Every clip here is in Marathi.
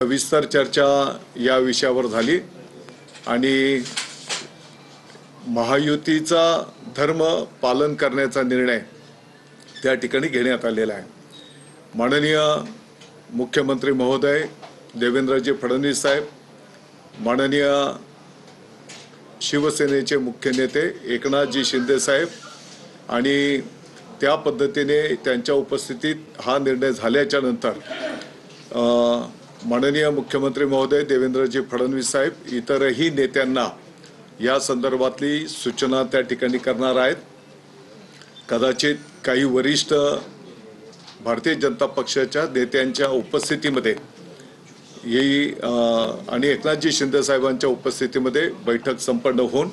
विस्तार चर्चा या विषयावर झाली आणि महायुतीचा धर्म पालन करण्याचा निर्णय त्या ठिकाणी घेण्यात आलेला आहे। माननीय मुख्यमंत्री महोदय देवेंद्रजी फडणवीस साहेब, माननीय शिवसेनेचे मुख्य नेते एकनाथजी शिंदे साहेब आणि त्या पद्धतीने त्यांच्या उपस्थितीत हा निर्णय झाल्याच्या नंतर माननीय मुख्यमंत्री महोदय देवेंद्रजी फडणवीस साहेब इतरही नेत्यांना या संदर्भातली सूचना त्या ठिकाणी करणार आहेत। कदाचित काही वरिष्ठ भारतीय जनता पक्षाच्या नेत्यांच्या उपस्थितीमध्ये आणि एकनाथजी शिंदे साहेबांच्या उपस्थितीमध्ये बैठक संपन्न होऊन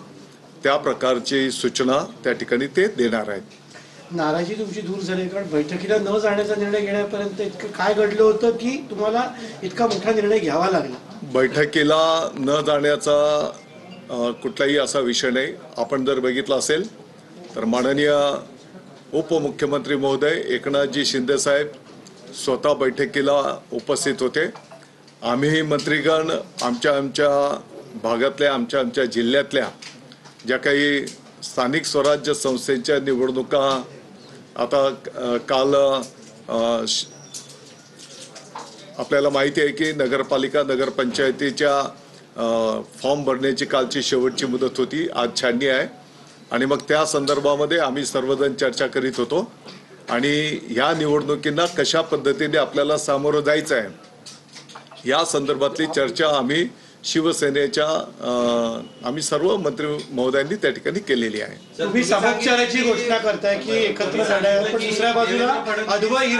त्या प्रकारची सूचना त्या ठिकाणी ते देणार आहेत। नाराजी तुमची दूर झाली कारण बैठकीला न जाण्याचा निर्णय घेण्यापर्यंत इतकं काय घडलं होतं की तुम्हाला इतका मोठा निर्णय घ्यावा लागला? बैठकीला न जाण्याचा कुठलाही असा विषय नाही। आपण जर बघितलं असेल तर माननीय उपमुख्यमंत्री महोदय एकनाथजी शिंदे साहेब स्वतः बैठकीला उपस्थित होते। आम्ही मंत्रीगण आमच्या भागातल्या आमच्या जिल्ह्यातल्या ज्या काही स्थानिक स्वराज्य संस्थेच्या निवडणुका आता काल आपल्याला माहिती आहे की नगरपालिका नगरपंचायतीच्या फॉर्म भरण्याची कालची शेवटची मुदत होती। आज छाननी आहे आणि मग त्या संदर्भामध्ये आम्ही सर्वजण चर्चा करीत होतो आणि ह्या निवडणुकींना कशा पद्धतीने आपल्याला सामोरं जायचं आहे या संदर्भातली चर्चा आम्ही शिवसेनेच्या आम्ही सर्व मंत्री महोदयांनी त्या ठिकाणी केलेली आहे। तुम्ही समाजचाराची घोषणा करताय की एकत्र लढायला, पण दुसऱ्या बाजूला अद्वैत